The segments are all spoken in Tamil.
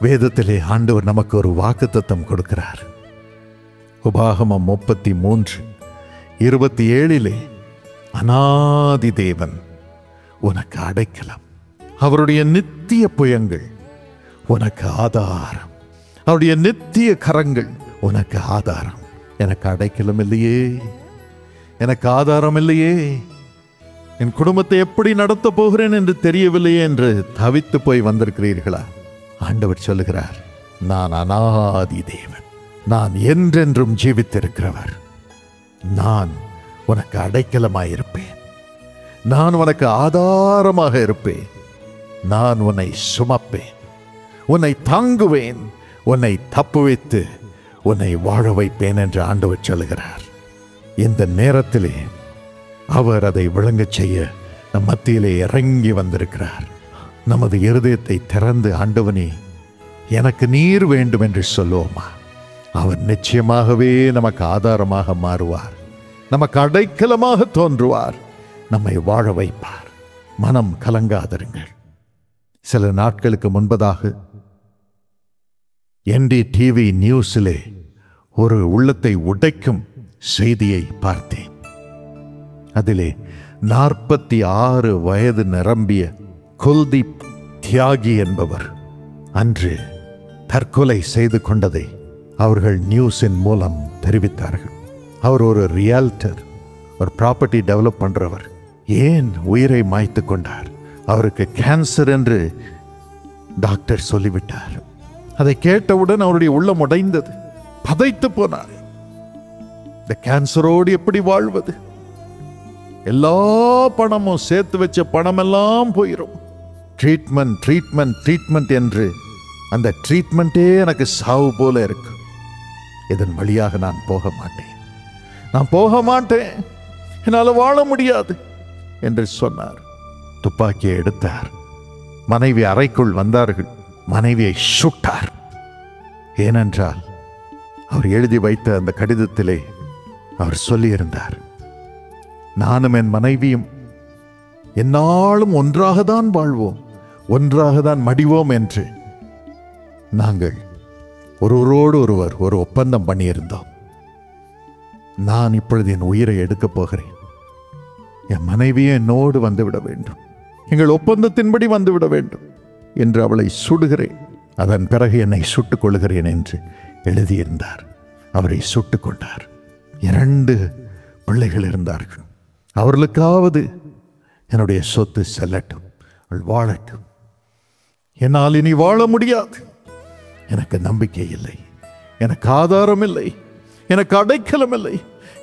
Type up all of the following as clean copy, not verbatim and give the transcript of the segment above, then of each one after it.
வேதத்திலே ஆண்டவர் நமக்கு ஒரு வாக்குத்தத்தம் கொடுக்கிறார். உபாகமம் 33:27 அநாதி தேவன் உனக்கு அடைக்கலம், அவருடைய நித்திய புயங்கள் உனக்கு ஆதாரம், அவருடைய நித்திய கரங்கள் உனக்கு ஆதாரம். எனக்கு அடைக்கலம் இல்லையே, எனக்கு ஆதாரம் இல்லையே, என் குடும்பத்தை எப்படி நடத்த போகிறேன் என்று தெரியவில்லையே என்று தவித்து போய் வந்திருக்கிறீர்களா? ஆண்டவர் சொல்லுகிறார், நான் அநாதி தேவன், நான் என்றென்றும் ஜீவித்திருக்கிறவர். நான் உனக்கு அடைக்கலமாயிருப்பேன், நான் உனக்கு ஆதாரமாக இருப்பேன், நான் உன்னை சுமப்பேன், உன்னை தாங்குவேன், உன்னை தப்புவித்து உன்னை வாழ வைப்பேன் என்று ஆண்டவர் சொல்லுகிறார். இந்த நேரத்திலே அவர் அதை விளங்கச் செய்ய நம் மத்தியிலே இறங்கி வந்திருக்கிறார். நமது இருதயத்தை திறந்து, ஆண்டவனே எனக்கு நீர் வேண்டும் என்று சொல்லுவோமா? அவர் நிச்சயமாகவே நமக்கு ஆதாரமாக மாறுவார், நமக்கு அடைக்கலமாக தோன்றுவார், நம்மை வாழ வைப்பார். மனம் கலங்காதிருங்கள். சில நாட்களுக்கு முன்பதாக NDTV நியூஸிலே ஒரு உள்ளத்தை உடைக்கும் செய்தியை பார்த்தேன். அதிலே 46 வயது நிரம்பிய குல்தீப் தியாகி என்பவர் அன்று தற்கொலை செய்து கொண்டதை அவர்கள் நியூஸின் மூலம் தெரிவித்தார்கள். அவர் ஒரு ரியால்டர், ஒரு ப்ராப்பர்ட்டி டெவலப் பண்றவர். ஏன் உயிரை மாய்த்து கொண்டார்? அவருக்கு கேன்சர் என்று டாக்டர் சொல்லிவிட்டார். அதை கேட்டவுடன் அவருடைய உள்ளம் உடைந்தது, பதைத்து போனார். இந்த கேன்சரோடு எப்படி வாழ்வது? எல்லா பணமும் சேர்த்து வச்ச பணமெல்லாம் போயிடும். ட்ரீட்மெண்ட் ட்ரீட்மெண்ட் ட்ரீட்மெண்ட் என்று அந்த ட்ரீட்மெண்ட்டே எனக்கு சாவு போல இருக்கு. இதன் வழியாக நான் போக மாட்டேன், நான் போக மாட்டேன், என்னால் வாழ முடியாது என்று சொன்னார். துப்பாக்கியை எடுத்தார். மனைவி அறைக்குள் வந்தார்கள். மனைவியை சுட்டார். ஏனென்றால் அவர் எழுதி வைத்த அந்த கடிதத்திலே அவர் சொல்லியிருந்தார், நானும் என் மனைவியும் எந்நாளும் ஒன்றாகத்தான் வாழ்வோம், ஒன்றாகத்தான் மடிவோம் என்று நாங்கள் ஒருவரோடு ஒருவர் ஒரு ஒப்பந்தம் பண்ணியிருந்தோம். நான் இப்பொழுது என் உயிரை எடுக்கப் போகிறேன். என் மனைவியை என்னோடு வந்துவிட வேண்டும், எங்கள் ஒப்பந்தத்தின்படி வந்துவிட வேண்டும் என்று அவளை சுடுகிறேன், அதன் பிறகு என்னை சுட்டுக் கொள்கிறேன் என்று எழுதியிருந்தார். அவரை சுட்டுக் கொண்டார். 2 பிள்ளைகள் இருந்தார்கள். அவர்களுக்காவது என்னுடைய சொத்து செல்லட்டும், அவள் வாழட்டும், என்னால் இனி வாழ முடியாது, எனக்கு நம்பிக்கை இல்லை, எனக்கு ஆதாரம் இல்லை, எனக்கு அடைக்கலம் இல்லை,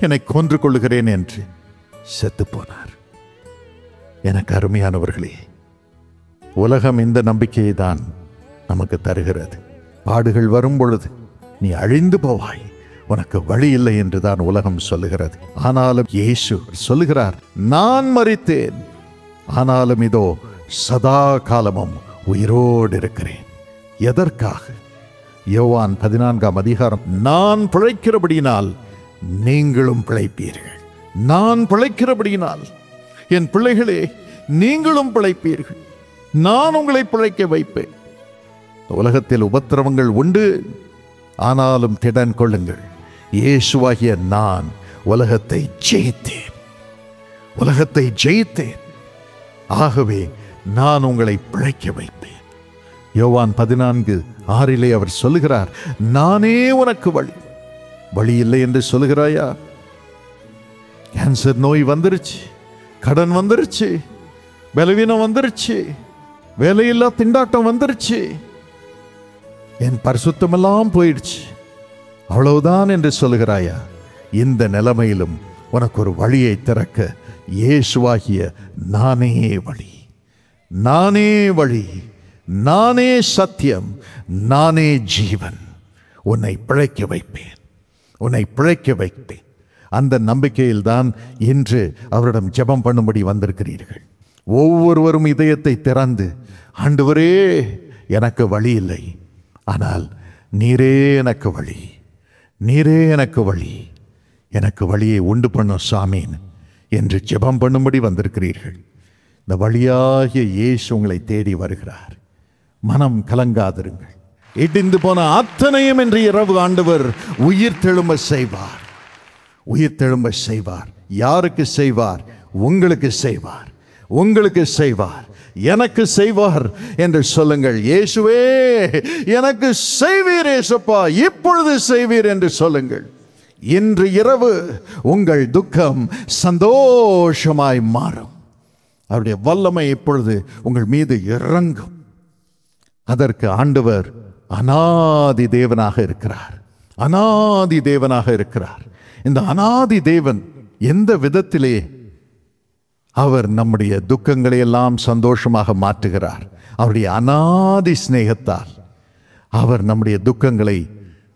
என்னை கொன்று கொள்ளுகிறேன் என்று செத்து போனார். எனக்கு அருமையானவர்களே, உலகம் இந்த நம்பிக்கையை தான் நமக்கு தருகிறது. பாடுகள் வரும் பொழுது நீ அழிந்து போவாய், உனக்கு வழி இல்லை என்று தான் உலகம் சொல்லுகிறது. ஆனாலும் இயேசு சொல்லுகிறார், நான் மரித்தேன், ஆனாலும் இதோ சதா காலமும் உயிரோடு இருக்கிறேன். எதற்காக? யோவான் 14 நான் பிழைக்கிறபடியினால் நீங்களும் பிழைப்பீர்கள், நான் பிழைக்கிறபடியினால் என் பிள்ளைகளே நீங்களும் பிழைப்பீர்கள், நான் உங்களை பிழைக்க வைப்பேன். உலகத்தில் உபத்திரவங்கள் உண்டு, ஆனாலும் திடன் கொள்ளுங்கள், இயேசுவாகிய நான் உலகத்தை ஜெயித்தேன், உலகத்தை ஜெயித்தேன், ஆகவே நான் உங்களை பிழைக்க வைப்பேன். யோவான் 14:6 அவர் சொல்லுகிறார், நானே உனக்கு வழி. வழி இல்லை என்று சொல்லுகிறாயா? கேன்சர் நோய் வந்துருச்சு, கடன் வந்துருச்சு, பலவீனம் வந்துருச்சு, வேலையில்லா திண்டாட்டம் வந்துருச்சு, என் பரிசுத்தமெல்லாம் போயிடுச்சு, அவ்வளவுதான் என்று சொல்லுகிறாயா? இந்த நிலைமையிலும் உனக்கு ஒரு வழியை திறக்க இயேசுவாகிய நானே வழி, நானே வழி, நானே சத்தியம், நானே ஜீவன், உன்னை பிழைக்க வைப்பேன், உன்னை பிழைக்க வைப்பேன். அந்த நம்பிக்கையில் தான் இன்று அவரிடம் ஜெபம் பண்ணும்படி வந்திருக்கிறீர்கள். ஒவ்வொருவரும் இதயத்தை திறந்து, ஆண்டவரே எனக்கு வழி இல்லை, ஆனால் நீரே எனக்கு வழி, நீரே எனக்கு வழி, எனக்கு வழியை உண்டு பண்ணும் சாமீன் என்று ஜெபம் பண்ணும்படி வந்திருக்கிறீர்கள். இந்த வழியாகிய இயேசு உங்களை தேடி வருகிறார். மனம் கலங்காதிருங்கள். இடிந்து போன அத்தனையும் இன்று இரவு ஆண்டவர் உயிர் தெழும்ப செய்வார். உயிர் தெழும்ப செய்வார். யாருக்கு செய்வார்? உங்களுக்கு செய்வார். உங்களுக்கு செய்வார். எனக்கு செய்வார் என்று சொல்லுங்கள். இயேசுவே எனக்கு செய்வீர், இயேசுப்பா இப்பொழுது செய்வீர் என்று சொல்லுங்கள். இன்று இரவு உங்கள் துக்கம் சந்தோஷமாய் மாறும். அவருடைய வல்லமை இப்பொழுது உங்கள் மீது இறங்கும். அதற்கு ஆண்டவர் அநாதி தேவனாக இருக்கிறார். அநாதி தேவனாக இருக்கிறார். இந்த அநாதி தேவன் எந்த விதத்திலே அவர் நம்முடைய துக்கங்களை எல்லாம் சந்தோஷமாக மாற்றுகிறார்? அவருடைய அநாதி சிநேகத்தால் அவர் நம்முடைய துக்கங்களை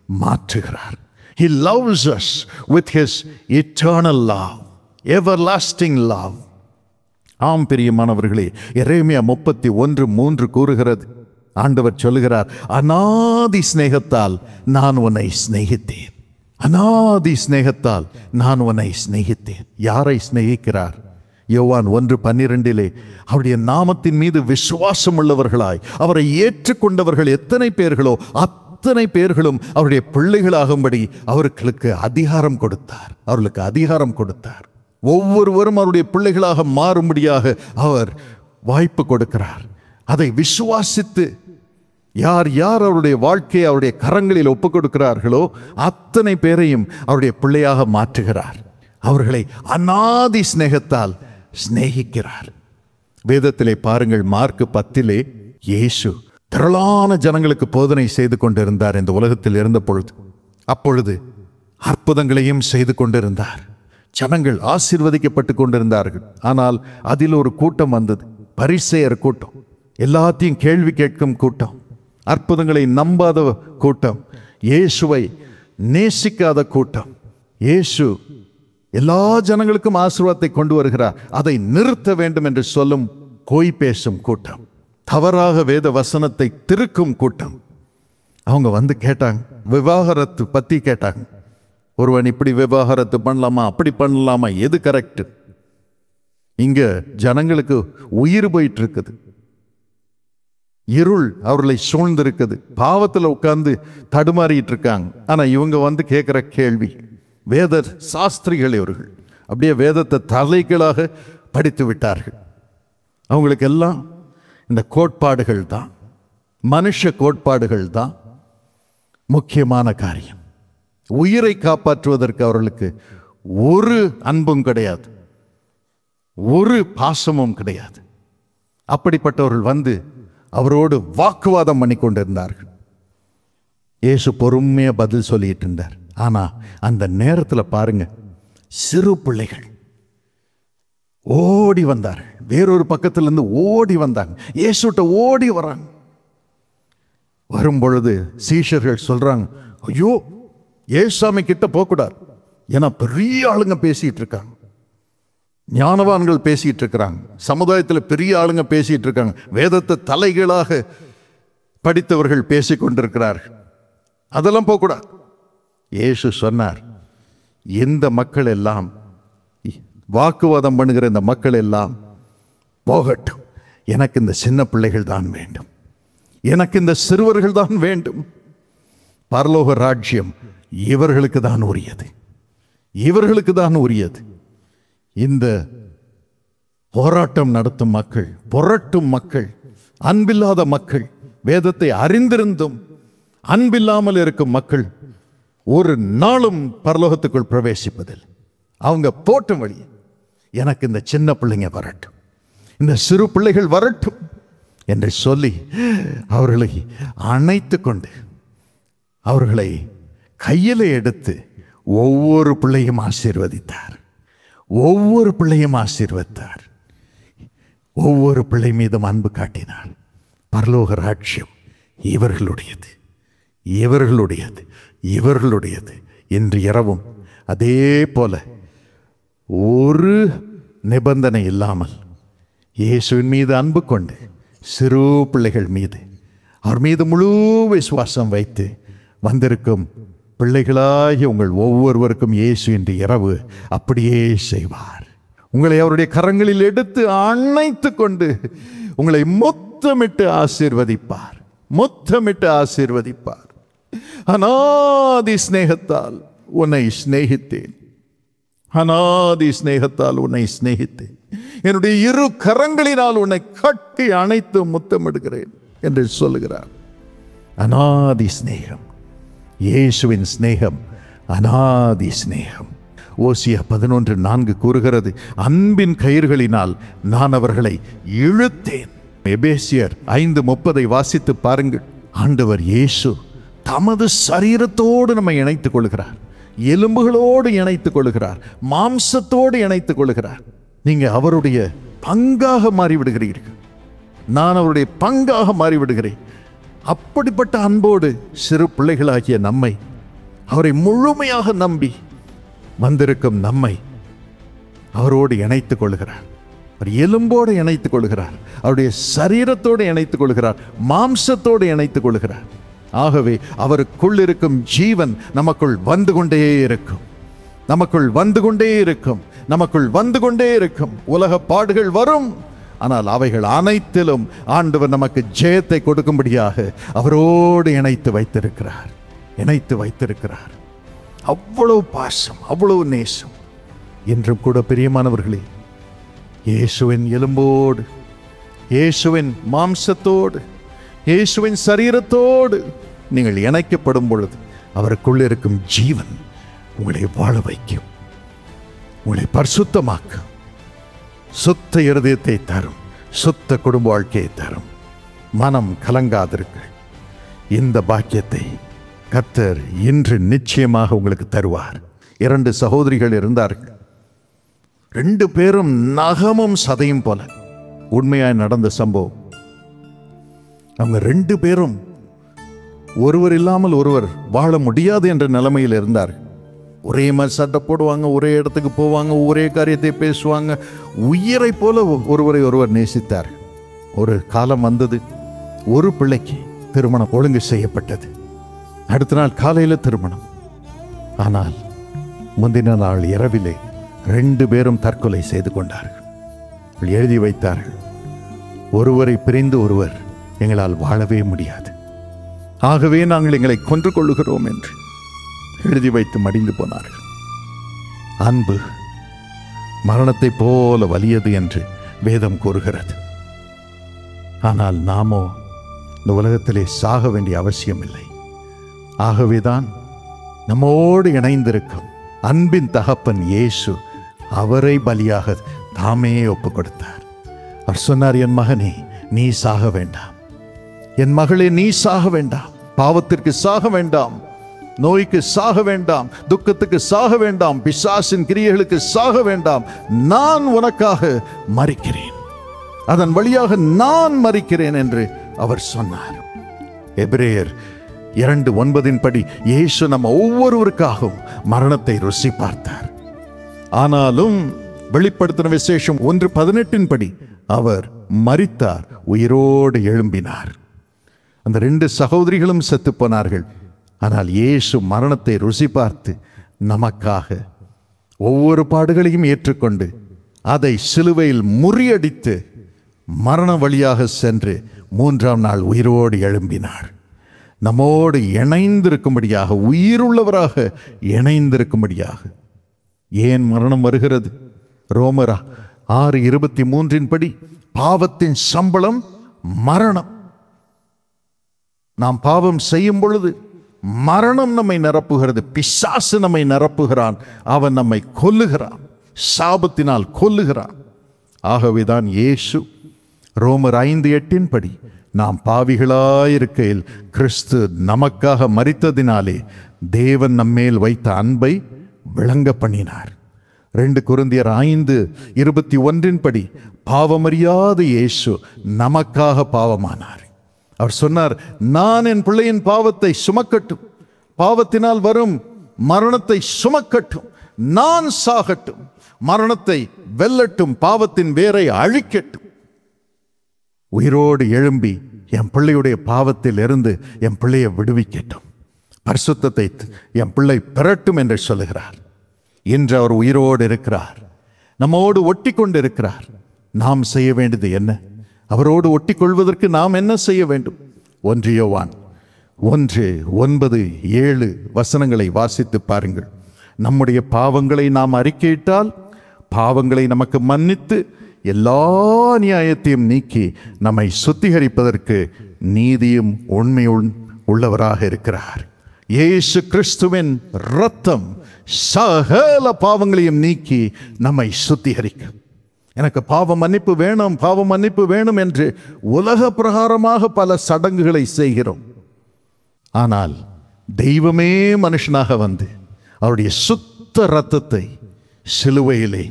மாற்றுகிறார். He loves us with his eternal love, everlasting love. ஆம் பிரியமானவர்களே, எரேமியா 31:3 கூறுகிறது. ஆண்டவர் சொல்லுகிறார், அநாதி சிநேகத்தால் நான் உன்னை சிநேகித்தேன். அநாதி சிநேகத்தால் நான் உன்னை சிநேகித்தேன். யாரை சிநேகிக்கிறார்? யோவான் 1:12 அவருடைய நாமத்தின் மீது விசுவாசம் உள்ளவர்களாய் அவரை ஏற்றுக்கொண்டவர்கள் எத்தனை பேர்களோ அத்தனை பேர்களும் அவருடைய பிள்ளைகளாகும்படி அவர்களுக்கு அதிகாரம் கொடுத்தார். அவர்களுக்கு அதிகாரம் கொடுத்தார். ஒவ்வொருவரும் அவருடைய பிள்ளைகளாக மாறும்படியாக அவர் வாய்ப்பு கொடுக்கிறார். அதை விசுவாசித்து யார் யார் அவருடைய வாழ்க்கையை அவருடைய கரங்களில் ஒப்புக் கொடுக்கிறார்களோ அத்தனை பேரையும் அவருடைய பிள்ளையாக மாற்றுகிறார். அவர்களை அநாதி சிநேகத்தால் சிநேகிக்கிறார். வேதத்திலே பாருங்கள், மார்க் 10 இயேசு திரளான ஜனங்களுக்கு போதனை செய்து கொண்டிருந்தார் இந்த உலகத்தில் இருந்த பொழுது. அப்பொழுது அற்புதங்களையும் செய்து கொண்டிருந்தார். ஜனங்கள் ஆசீர்வதிக்கப்பட்டு கொண்டிருந்தார்கள். ஆனால் அதில் ஒரு கூட்டம் வந்தது, பரிசேயர் கூட்டம், எல்லாத்தையும் கேள்வி கேட்கும் கூட்டம், அற்புதங்களை நம்பாத கூட்டம், இயேசுவை நேசிக்காத கூட்டம். இயேசு எல்லா ஜனங்களுக்கும் ஆசீர்வாதத்தை கொண்டு வருகிறார், அதை நிறுத்த வேண்டும் என்று சொல்லும் பொய் பேசும் கூட்டம், தவறாக வேத வசனத்தை திருக்கும் கூட்டம். அவங்க வந்து கேட்டாங்க, விவாகரத்து பத்தி கேட்டாங்க. ஒருவன் இப்படி விவாகரத்து பண்ணலாமா, அப்படி பண்ணலாமா, எது கரெக்ட்? இங்க ஜனங்களுக்கு உயிர் போயிட்டு இருக்குது. இருள் அவர்களை சூழ்ந்திருக்குது. பாவத்தில் உட்கார்ந்து தடுமாறிட்டு இருக்காங்க. ஆனா இவங்க வந்து கேட்கிற கேள்வி, வேத சாஸ்திரிகள் இவர்கள் அப்படியே வேதத்தை தலைகளாக படித்து விட்டார்கள். அவங்களுக்கு எல்லாம் இந்த கோட்பாடுகள் தான், மனுஷ கோட்பாடுகள் தான் முக்கியமான காரியம். உயிரை காப்பாற்றுவதற்கு அவர்களுக்கு ஒரு அன்பும் கிடையாது, ஒரு பாசமும் கிடையாது. அப்படிப்பட்டவர்கள் வந்து அவரோடு வாக்குவாதம் பண்ணி கொண்டிருந்தார்கள். இயேசு பொறுமையா பதில் சொல்லிட்டு இருந்தார். ஆனா அந்த நேரத்தில் பாருங்க, சிறு பிள்ளைகள் ஓடி வந்தார்கள். வேறொரு பக்கத்துல இருந்து ஓடி வந்தாங்க, இயேசுட்ட ஓடி வராங்க. வரும்பொழுது சீஷர்கள் சொல்றாங்க, ஐயோ ஏசாமி கிட்ட போகக்கூடாது, ஏன்னா பெரிய ஆளுங்க பேசிட்டு இருக்காங்க, ஞானவான்கள் பேசிட்டு இருக்கிறாங்க, சமுதாயத்தில் பெரிய ஆளுங்க பேசிட்டு இருக்காங்க, வேதத்தை தலைகளாக படித்தவர்கள் பேசி கொண்டிருக்கிறார்கள், அதெல்லாம் போகக்கூடாது. இயேசு சொன்னார், இந்த மக்கள் எல்லாம் வாக்குவாதம் பண்ணுகிற இந்த மக்கள் எல்லாம் போகட்டும், எனக்கு இந்த சின்ன பிள்ளைகள் தான் வேண்டும், எனக்கு இந்த சிறுவர்கள் தான் வேண்டும். பரலோக ராஜ்யம் இவர்களுக்கு தான் உரியது, இவர்களுக்கு தான் உரியது. இந்த போராட்டம் நடத்தும் மக்கள், புரட்டும் மக்கள், அன்பில்லாத மக்கள், வேதத்தை அறிந்திருந்தும் அன்பில்லாமல் இருக்கும் மக்கள் ஒரு நாளும் பரலோகத்துக்குள் பிரவேசிப்பதில். அவங்க போட்டும் வழி, எனக்கு இந்த சின்ன பிள்ளைங்க வரட்டும், இந்த சிறு பிள்ளைகள் வரட்டும் என்று சொல்லி அவர்களை அணைத்து கொண்டு அவர்களை கையில் எடுத்து ஒவ்வொரு பிள்ளையும் ஆசீர்வதித்தார். ஒவ்வொரு பிள்ளையும் ஆசீர்வதித்தார். ஒவ்வொரு பிள்ளை மீதும் அன்பு காட்டினார். பரலோக ராஜ்யம் இவர்களுடையது, இவர்களுடையது, இவர்களுடையது. இன்று இரவும் அதே போல ஒரு நிபந்தனை இல்லாமல் இயேசுவின் மீது அன்பு கொண்டு சிறு பிள்ளைகள் மீது, அவர் மீது முழு விசுவாசம் வைத்து வந்திருக்கும் பிள்ளைகளாகிய உங்கள் ஒவ்வொருவருக்கும் இயேசு இன்று இரவு அப்படியே செய்வார். உங்களை அவருடைய கரங்களில் எடுத்து அணைத்து கொண்டு உங்களை முத்தமிட்டு ஆசீர்வதிப்பார், முத்தமிட்டு ஆசீர்வதிப்பார். அநாதி ஸ்நேகத்தால் உன்னை சிநேகித்தேன், அநாதி ஸ்நேகத்தால் உன்னை சிநேகித்தேன், என்னுடைய இரு கரங்களினால் உன்னை கட்டி அணைத்து முத்தமிடுகிறேன் என்று சொல்லுகிறார். அநாதி ஸ்நேகம், இயேசுவின் ஸ்நேகம் அநாதி ஸ்நேகம். ஓசியா 11:4 கூறுகிறது, அன்பின் கயிறுகளினால் நான் அவர்களை இழுத்தேன். எபேசியர் 5:30 வாசித்து பாருங்கள். ஆண்டவர் இயேசு தமது சரீரத்தோடு நம்மை இணைத்துக் கொள்கிறார், எலும்புகளோடு இணைத்துக் கொள்கிறார், மாம்சத்தோடு இணைத்துக் கொள்கிறார். நீங்க அவருடைய பங்காக மாறிவிடுகிறீர்கள், நான் அவருடைய பங்காக மாறிவிடுகிறேன். அப்படிப்பட்ட அன்போடு சிறு பிள்ளைகளாகிய நம்மை, அவரை முழுமையாக நம்பி வந்திருக்கும் நம்மை அவரோடு இணைத்துக் கொள்கிறார். அவர் எலும்போடு இணைத்துக் கொள்கிறார், அவருடைய சரீரத்தோடு இணைத்துக் கொள்கிறார், மாம்சத்தோடு இணைத்துக் கொள்கிறார். ஆகவே அவருக்குள் இருக்கும் ஜீவன் நமக்குள் வந்து கொண்டே இருக்கும், நமக்குள் வந்து கொண்டே இருக்கும், நமக்குள் வந்து கொண்டே இருக்கும். உலக பாடுகள் வரும், ஆனால் அவைகள் அனைத்திலும் ஆண்டவர் நமக்கு ஜெயத்தை கொடுக்கும்படியாக அவரோடு இணைத்து வைத்திருக்கிறார், இணைத்து வைத்திருக்கிறார். அவ்வளவு பாசம், அவ்வளவு நேசம். என்றும் கூட பிரியமானவர்களே, இயேசுவின் எலும்போடு, இயேசுவின் மாம்சத்தோடு, இயேசுவின் சரீரத்தோடு நீங்கள் இணைக்கப்படும் பொழுது அவருக்குள் இருக்கும் ஜீவன் உங்களை வாழ வைக்கும், உங்களை பரிசுத்தமாக்கும், சுத்த இருதயத்தை தரும், சுத்த குடும்ப வாழ்க்கையை தரும். மனம் கலங்காதிருங்கள். இந்த பாக்கியத்தை கர்த்தர் இன்று நிச்சயமாக உங்களுக்கு தருவார். 2 சகோதரிகள் இருந்தார்கள். 2 பேரும் நகமும் சதையும் போல. உண்மையாய் நடந்த சம்பவம். அவங்க 2 பேரும் ஒருவர் இல்லாமல் ஒருவர் வாழ முடியாது என்ற நிலைமையில் இருந்தார்கள். ஒரே மாதிரி சட்டை போடுவாங்க, ஒரே இடத்துக்கு போவாங்க, ஒரே காரியத்தை பேசுவாங்க, உயிரை போல ஒருவரை ஒருவர் நேசித்தார். ஒரு காலம் வந்தது, ஒரு பிள்ளைக்கு திருமணம் ஒழுங்கு செய்யப்பட்டது. அடுத்த நாள் காலையில் திருமணம். ஆனால் முந்தின நாள் இரவிலே 2 பேரும் தற்கொலை செய்து கொண்டார்கள். எழுதி வைத்தார்கள், ஒருவரை பிரிந்து ஒருவர் எங்களால் வாழவே முடியாது, ஆகவே நாங்கள் எங்களை கொன்று கொள்ளுகிறோம் என்று எழுதி வைத்து மடிந்து போனார்கள். அன்பு மரணத்தை போல வலியது என்று வேதம் கூறுகிறது. ஆனால் நாமோ இந்த உலகத்திலே சாக வேண்டிய அவசியம் இல்லை. ஆகவேதான் நம்மோடு இணைந்திருக்கும் அன்பின் தகப்பன் இயேசு அவரை பலியாக தாமே ஒப்பு கொடுத்தார். அவர் சொன்னார், என் மகனே நீ சாக வேண்டாம், என் மகளே நீ சாக வேண்டாம், பாவத்திற்கு சாக வேண்டாம், நோய்க்கு சாக வேண்டாம், துக்கத்துக்கு சாக வேண்டாம், பிசாசின் கிரியைகளுக்கு சாக வேண்டாம். நான் உனக்காக மரிக்கிறேன், அதன் வழியாக நான் மரிக்கிறேன் என்று அவர் சொன்னார். எபிரேயர் 2:9 படி இயேசு நம்ம ஒவ்வொருவருக்காகவும் மரணத்தை ருசி பார்த்தார். ஆனாலும் வெளிப்படுத்தின விசேஷம் 1:18 படி அவர் மரித்தார், உயிரோடு எழும்பினார். அந்த 2 சகோதரிகளும் செத்து போனார்கள். ஆனால் இயேசு மரணத்தை ருசி பார்த்து நமக்காக ஒவ்வொரு பாடுகளையும் ஏற்றுக்கொண்டு அதை சிலுவையில் முறியடித்து மரண வழியாக சென்று 3ஆம் நாள் உயிரோடு எழும்பினார். நம்மோடு இணைந்திருக்கும்படியாக, உயிருள்ளவராக இணைந்திருக்கும்படியாக. ஏன் மரணம் வருகிறது? ரோமர் 6:23 படி பாவத்தின் சம்பளம் மரணம். நாம் பாவம் செய்யும் பொழுது மரணம் நம்மை நிரப்புகிறது, பிசாசு நம்மை நிரப்புகிறான், அவன் நம்மை கொல்லுகிறான், சாபத்தினால் கொல்லுகிறான். ஆகவேதான் இயேசு ரோமர் 5:8 படி நாம் பாவிகளாயிருக்கையில் கிறிஸ்து நமக்காக மரித்ததினாலே தேவன் நம்மேல் வைத்த அன்பை விளங்க பண்ணினார். 2 கொரிந்தியர் 5:21 படி பாவமறியாத இயேசு நமக்காக பாவமானார். அவர் சொன்னார், நான் என் பிள்ளையின் பாவத்தை சுமக்கட்டும், பாவத்தினால் வரும் மரணத்தை சுமக்கட்டும், நான் சாகட்டும், மரணத்தை வெல்லட்டும், பாவத்தின் வேரை அழிக்கட்டும், உயிரோடு எழும்பி என் பிள்ளையுடைய பாவத்தில் இருந்து என் பிள்ளையை விடுவிக்கட்டும், பரிசுத்தத்தை என் பிள்ளை பெறட்டும் என்று சொல்லுகிறார். இன்று அவர் உயிரோடு இருக்கிறார், நம்மோடு ஒட்டி கொண்டு இருக்கிறார். நாம் செய்ய வேண்டியது என்ன? அவரோடு ஒட்டி கொள்வதற்கு நாம் என்ன செய்ய வேண்டும்? 1 யோவான் 1:9-7 வசனங்களை வாசித்து பாருங்கள். நம்முடைய பாவங்களை நாம் அறிக்கையிட்டால் பாவங்களை நமக்கு மன்னித்து எல்லா நியாயத்தையும் நீக்கி நம்மை சுத்திகரிப்பதற்கு நீதியும் உண்மையும் உள்ளவராக இருக்கிறார். இயேசு கிறிஸ்துவின் இரத்தம் சகல பாவங்களையும் நீக்கி நம்மை சுத்திகரிக்கும். எனக்கு பாவ மன்னிப்பு வேணும், பாவ மன்னிப்பு வேணும் என்று உலக பிரகாரமாக பல சடங்குகளை செய்கிறோம். ஆனால் தெய்வமே மனுஷனாக வந்து அவருடைய சுத்த இரத்தத்தை சிலுவையிலே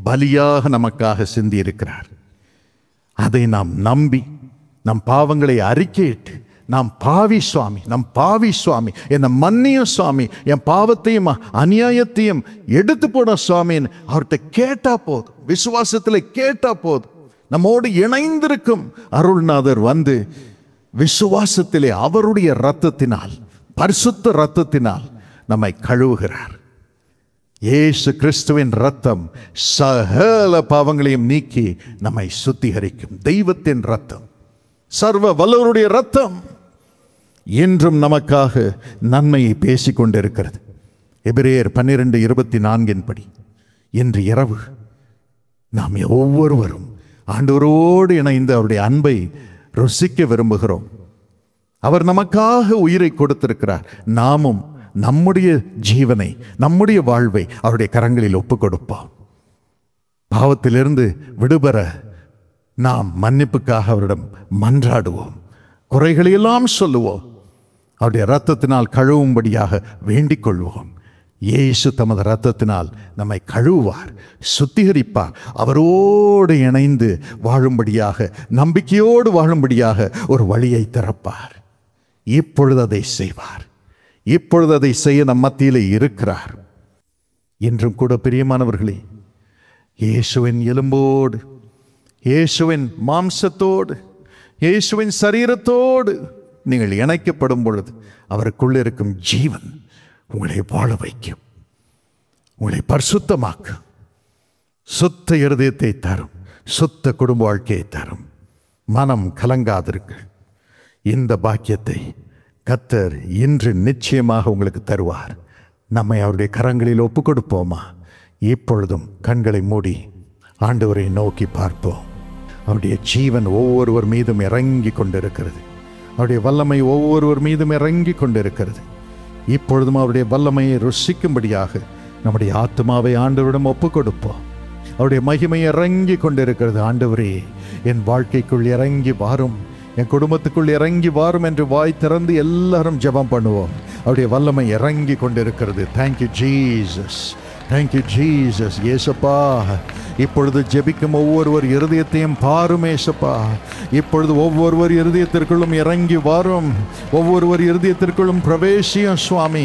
பலியாக நமக்காக சிந்தி இருக்கிறார். அதை நாம் நம்பி நம் பாவங்களை அறிக்கையிட்டு, நாம் பாவி சுவாமி, நம் பாவி சுவாமி, என்னை மன்னியும் சுவாமி, என் பாவத்தையும் அநியாயத்தையும் எடுத்து போட சுவாமின்னு அவர்கிட்ட கேட்டா போதும். விசுவாசத்தில் கேட்டா போதும். நம்மோடு இணைந்திருக்கும் அருள்நாதர் வந்து விசுவாசத்திலே அவருடைய இரத்தத்தினால், பரிசுத்த இரத்தத்தினால் நம்மை கழுவுகிறார். இயேசு கிறிஸ்துவின் இரத்தம் சகல பாவங்களையும் நீக்கி நம்மை சுத்திகரிக்கும். தெய்வத்தின் இரத்தம், சர்வ வல்லவருடைய இரத்தம் இன்றும் நமக்காக நன்மையை பேசிக்கொண்டிருக்கிறது. எபிரேயர் 12:24 படி இன்று இரவு நாம் ஒவ்வொருவரும் ஆண்டவரோடு இணைந்து அவருடைய அன்பை ருசிக்க விரும்புகிறோம். அவர் நமக்காக உயிரை கொடுத்திருக்கிறார். நாமும் நம்முடைய ஜீவனை, நம்முடைய வாழ்வை அவருடைய கரங்களில் ஒப்பு கொடுப்போம். பாவத்திலிருந்து விடுபெற நாம் மன்னிப்புக்காக அவரிடம் மன்றாடுவோம். குறைகளையெல்லாம் சொல்லுவோம். அவருடைய இரத்தத்தினால் கழுவும்படியாக வேண்டிக் கொள்வோம். இயேசு தமது இரத்தத்தினால் நம்மை கழுவுவார், சுத்திகரிப்பார். அவரோடு இணைந்து வாழும்படியாக, நம்பிக்கையோடு வாழும்படியாக ஒரு வழியை திறப்பார். இப்பொழுது அதை செய்வார். இப்பொழுது அதை செய்ய நம் மத்தியிலே இருக்கிறார். இன்றும் கூட பிரியமானவர்களே, இயேசுவின் எலும்போடு, இயேசுவின் மாம்சத்தோடு, இயேசுவின் சரீரத்தோடு நீங்கள் இணைக்கப்படும் பொழுது அவருக்குள்ள இருக்கும் ஜீவன் உங்களை வாழ வைக்கும், உங்களை பரிசுத்தமாக்கும், சுத்த இருதயத்தை தரும், சுத்த குடும்ப வாழ்க்கையை தரும். மனம் கலங்காதிருங்கள். இந்த பாக்கியத்தை கர்த்தர் இன்று நிச்சயமாக உங்களுக்கு தருவார். நம்மை அவருடைய கரங்களில் ஒப்பு கொடுப்போமா? இப்பொழுதும் கண்களை மூடி ஆண்டவரை நோக்கி பார்ப்போம். அவருடைய ஜீவன் ஒவ்வொருவர் மீதும் இறங்கி கொண்டிருக்கிறது. அவருடைய வல்லமை ஒவ்வொருவர் மீதும் இறங்கி கொண்டிருக்கிறது. இப்பொழுதும் அவருடைய வல்லமையை ருசிக்கும்படியாக நம்முடைய ஆத்மாவை ஆண்டவரிடம் ஒப்பு கொடுப்போம். அவருடைய மகிமை இறங்கி கொண்டிருக்கிறது. ஆண்டவரே, என் வாழ்க்கைக்குள் இறங்கி வாரும், என் குடும்பத்துக்குள் இறங்கி வாரும் என்று வாய் திறந்து எல்லாரும் ஜெபம் பண்ணுவோம். அவருடைய வல்லமை இறங்கி கொண்டிருக்கிறது. Thank you Jesus, thank you Jesus. ஏசப்பா, இப்பொழுது ஜெபிக்கும் ஒவ்வொருவர் இருதயத்தையும் பாரும் ஏசப்பா. இப்பொழுது ஒவ்வொருவர் இருதயத்திற்குள்ளும் இறங்கி வாரும், ஒவ்வொருவர் இருதயத்திற்குள்ளும் பிரவேசியும் சுவாமி.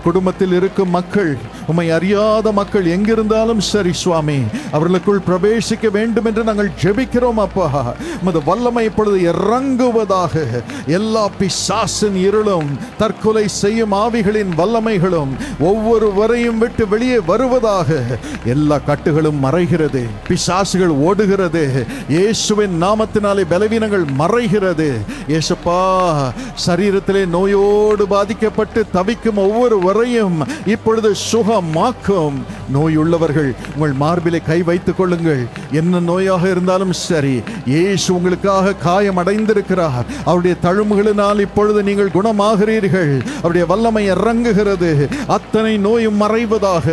குடும்பத்தில் இருக்கும் மக்கள், உம்மை அறியாத மக்கள் எங்கிருந்தாலும் சரி சுவாமி, அவர்களுக்குள் பிரவேசிக்க வேண்டும் என்று நாங்கள் ஜெபிக்கிறோம் அப்பா. உமது வல்லமை இப்பொழுது இறங்குவதாக. எல்லா பிசாசின் இருளும், தற்கொலை செய்யும் ஆவிகளின் வல்லமைகளும் ஒவ்வொருவரையும் விட்டு வெளியே வருவதாக. எல்லா கட்டுகளும் மறைகிறது, பிசாசுகள் ஓடுகிறது. இயேசுவின் நாமத்தினாலே பலவீனங்கள் மறைகிறது. இயேசுப்பா, சரீரத்திலே நோயோடு பாதிக்கப்பட்டு தவிக்கும் ஒவ்வொருவரையும் இப்பொழுது சுகமாக்கும். நோயுள்ளவர்கள் உங்கள் மார்பிலே கை வைத்துக் கொள்ளுங்கள். என்ன நோயாக இருந்தாலும் சரி, இயேசு உங்களுக்காக காயம் அடைந்திருக்கிறார். அவருடைய தழும்புகளினால் இப்பொழுது நீங்கள் குணமாகிறீர்கள். அவருடைய வல்லமை இறங்குகிறது. அத்தனை நோயும் மறைவதாக.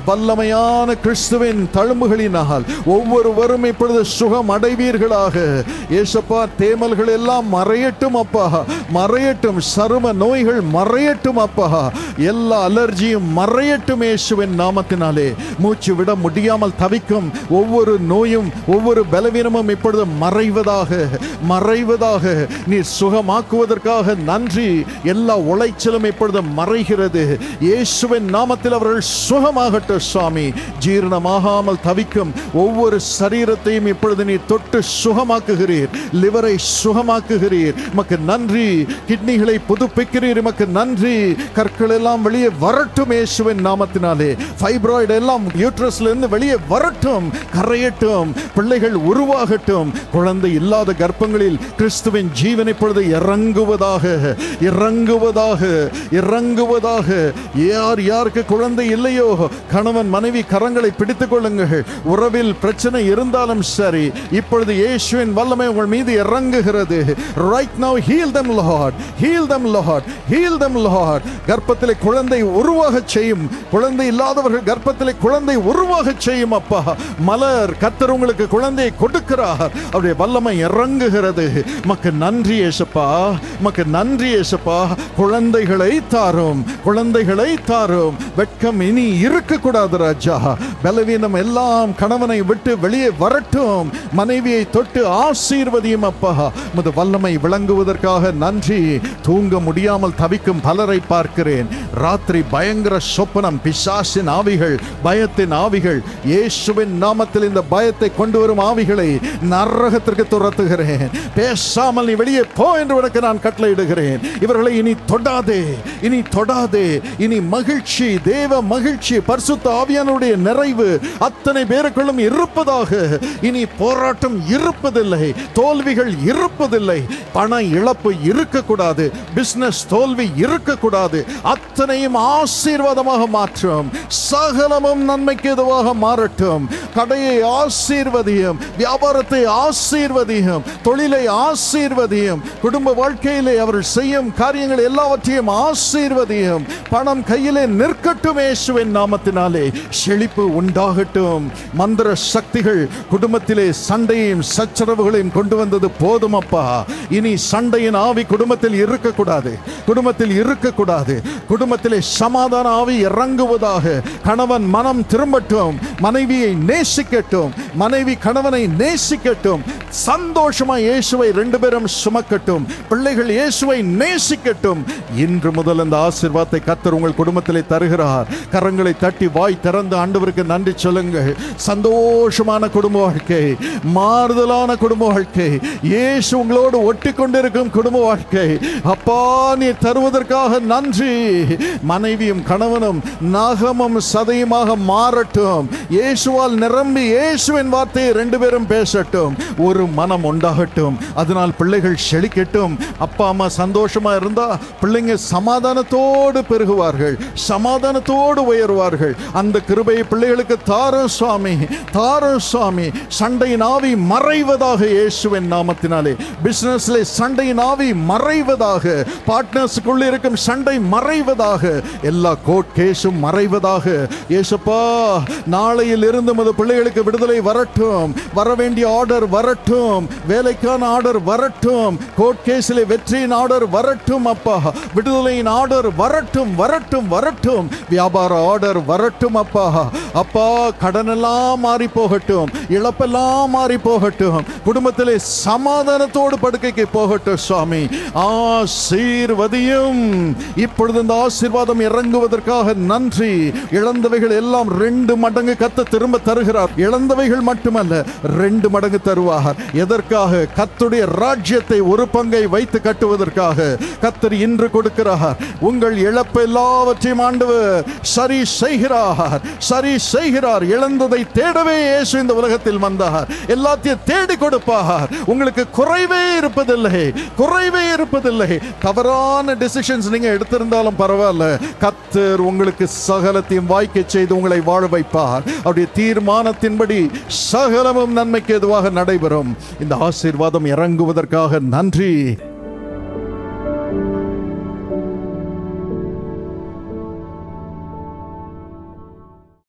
வல்லமையான கிறிஸ்துவின் தழும்புகளினால் ஒவ்வொருவரும் இப்பொழுது சுகம் அடைவீர்களாக. ஏசப்பா, தேமல்கள் எல்லாம் மறையட்டும் அப்பா, மறையட்டும். சரும நோய்கள் மறையட்டும் அப்பா. எல்லா அலர்ஜியும் மறையட்டும் இயேசுவின் நாமத்தினாலே. மூச்சு விட முடியாமல் தவிக்கும் ஒவ்வொரு நோயும், ஒவ்வொரு பலவீனமும் இப்பொழுது மறைவதாக, மறைவதாக. நீர் சுகமாக்குவதற்காக நன்றி. எல்லா உளைச்சலும் இப்பொழுது மறைகிறது. இயேசுவின் நாமத்தில் அவர்கள் சுகமாகட்டும் சுவாமி. ஜீரணமாகாமல் தவிக்கும் இருக்கும் ஒவ்வொரு சரீரத்தையும் இப்பொழுது நீ தொட்டு சுகமாக்குகிறீர். லிவரை சுகமாக்குகிறீர், உமக்கு நன்றி. கிட்னிகளை புதுப்பிக்கிறீர், உமக்கு நன்றி. கற்கள் எல்லாம் வெளியே வரட்டும் இயேசுவின் நாமத்தினாலே. ஃபைப்ராய்டு எல்லாம் யூட்ரஸ்ல இருந்து வெளியே வரட்டும், கரையட்டும், பிள்ளைகள் உருவாகட்டும். குழந்தை இல்லாத கர்ப்பங்களில் கிறிஸ்துவின் ஜீவன் இப்பொழுது இறங்குவதாக, இறங்குவதாக, இறங்குவதாக. யார் யாருக்கு குழந்தை இல்லையோ கணவன் மனைவி கரங்களை பிடித்துக் கொள்ளுங்கள். உறவில் பிரச்சனை இருந்தாலும் சரி, இப்பொழுது இயேசுவின் வல்லமை உங்கள் மீது இறங்குகிறது. Right now heal them Lord, heal them Lord, heal them Lord. கர்ப்பத்திலே குழந்தை உருவாக செய்யும். குழந்தை இல்லாதவர்கள் கர்ப்பத்திலே குழந்தை உருவாக செய்யும் அப்பா. மலர் கர்த்தர் உங்களுக்கு குழந்தையை கொடுக்கிறார். அவருடைய வல்லமை இறங்குகிறது. மக்கு நன்றி இயேசுப்பா, மக்கு நன்றி இயேசுப்பா. குழந்தைகளை தாரும், குழந்தைகளை தாரும். வெட்கம் இனி இருக்க கூடாது ராஜா. பலவீனம் எல்லாம் கணவனை விட்டு வெளியே வரட்டும். மனைவியை தொட்டு ஆசீர்வதியும் அப்பா. உமது வல்லமை விளங்குவதற்காக நன்றி. தூங்க முடியாமல் தவிக்கும் பலரை பார்க்கிறேன். ராத்திரி பயங்கர சொப்பனம், பிசாசின் ஆவிகள், பயத்தின் ஆவிகள். இயேசுவின் நாமத்தில் இந்த பயத்தை கொண்டு வரும் ஆவிகளை நரகத்திற்கு துரத்துகிறேன். பேசாமல் நீ வெளியே போ என்று உனக்கு நான் கட்டளையிடுகிறேன். இவர்களை இனி தொடாதே, இனி தொடாதே. இனி மகிழ்ச்சி, தேவ மகிழ்ச்சி, பரிசுத்த ஆவியானுடைய நிறைவு அத்தனை பேருக்குள்ளும் இருப்பதாக. இனி போராட்டம் இருப்பதில்லை, தோல்விகள் இருப்பதில்லை, பண இழப்பு இருக்கக்கூடாது, பிசினஸ் தோல்வி இருக்கக்கூடாது. அத்தனையும் ஆசீர்வாதமாக மாற்றும். சகலமும் நன்மைக்கு எதுவாக மாறட்டும். கடையை ஆசீர்வதியும், வியாபாரத்தை ஆசீர்வதியும், தொழிலை ஆசீர்வதியும், குடும்ப வாழ்க்கையிலே அவர்கள் செய்யும் காரியங்கள் எல்லாவற்றையும் ஆசீர்வதியும். பணம் கையிலே நிற்கட்டும் இயேசுவின் நாமத்தினாலே. செழிப்பு உண்டாகட்டும். மந்திர சக்திகள் குடும்பத்திலே சண்டையும் சச்சரவுகளையும் கொண்டு வந்தது போதும் அப்பா. இனி சண்டையின் ஆவி குடும்பத்தில் இருக்கக்கூடாது, குடும்பத்தில் இருக்கக்கூடாது. குடும்பத்திலே சமாதான ஆவி இறங்குவதாக. கணவன் மனம் திரும்பட்டும், மனைவியை நேசிக்கட்டும், மனைவி கணவனை நேசிக்கட்டும். சந்தோஷமா இயேசுவை ரெண்டு பேரும் சுமக்கட்டும். பிள்ளைகள் இயேசுவை நேசிக்கட்டும். இன்று முதல் இந்த ஆசீர்வாதத்தை கர்த்தர் உங்கள் குடும்பத்திலே தருகிறார். கரங்களை தட்டி வாய் திறந்து ஆண்டவருக்கு நன்றி சொல்லுங்கள். சந்தோஷமான குடும்ப வாழ்க்கை, மாறுதலான குடும்ப வாழ்க்கை, இயேசு உங்களோடு ஒட்டி கொண்டிருக்கும் குடும்ப வாழ்க்கை அப்பா நீ தருவதற்காக நன்றி. மனைவியும் கணவனும் நகமும் சதையுமாக மாறட்டும். இயேசுவால் நிரம்பி இயேசுவின் வார்த்தையை ரெண்டு பேரும் பேசட்டும். ஒரு மனம் உண்டாகட்டும். அதனால் பிள்ளைகள் செழிக்கட்டும். அப்பா அம்மா சந்தோஷமா இருந்தா பிள்ளைங்க சமாதானத்தோடு பெருகுவார்கள், சமாதானத்தோடு உயர்வார்கள். அந்த கிருபையை பிள்ளைகளுக்கு தாரும் சுவாமி, தாரும் சுவாமி. சண்டையின் ஆவி மறைவதாக இயேசுவின் நாமத்தினாலே. பிசினஸ்ல சண்டையின் ஆவி மறைவதாக, பார்ட்னர்ஸுக்குள்ள இருக்கும் சண்டை மறைவதாக, எல்லா கோர்ட் கேஸும் மறைவதாக. இயேசுப்பா நாளையில் இருந்து மது பிள்ளைகளுக்கு விடுதலை வரட்டும். வர வேண்டிய ஆர்டர் வரட்டும், வேலைக்கான ஆர்டர் வரட்டும், கோர்ட் கேஸிலே வெற்றியின் ஆர்டர் வரட்டும் அப்பா. விடுதலையின் ஆர்டர் வரட்டும், வரட்டும், வரட்டும். வியாபார ஆர்டர் வரட்டும் அப்பா. அப்பா கடனெல்லாம் மாறி போகட்டும், இழப்பெல்லாம் மாறி போகட்டும். குடும்பத்திலே சமாதானத்தோடு படுக்கைக்கு போகட்டும் சுவாமி. ஆசீர்வதியும். இப்பொழுது இந்த ஆசீர்வாதம் இறங்குவதற்காக நன்றி. இழந்தவைகள் எல்லாம் 2 மடங்கு கர்த்தர் திரும்ப தருகிறார். இழந்தவைகள் மட்டுமல்ல, 2 மடங்கு தருவார். எதற்காக? கர்த்தருடைய ராஜ்யத்தை ஒரு பங்கை வைத்து கட்டுவதற்காக கர்த்தர் இன்று கொடுக்கிறார். உங்கள் இழப்பு எல்லாவற்றையும் ஆண்டவர் சரி செய்கிறார், சரி செய்கிறார். இழந்ததை தேடவே இயேசு இந்த உலகத்தில் வந்தார். எல்லாத்தையும் தேடி கொடுப்பார். உங்களுக்கு குறைவே இருப்பதில்லை, குறைவே இருப்பதில்லை. தவறான டிசிஷன்ஸ் நீங்க எடுத்திருந்தாலும் பரவாயில்ல, கர்த்தர் உங்களுக்கு சகலத்தையும் வாய்க்க செய்து உங்களை வாழ வைப்பார். அவருடைய தீர்மானத்தின்படி சகலமும் நன்மைக்கு எதுவாக நடைபெறும். இந்த ஆசீர்வாதம் இறங்குவதற்காக நன்றி.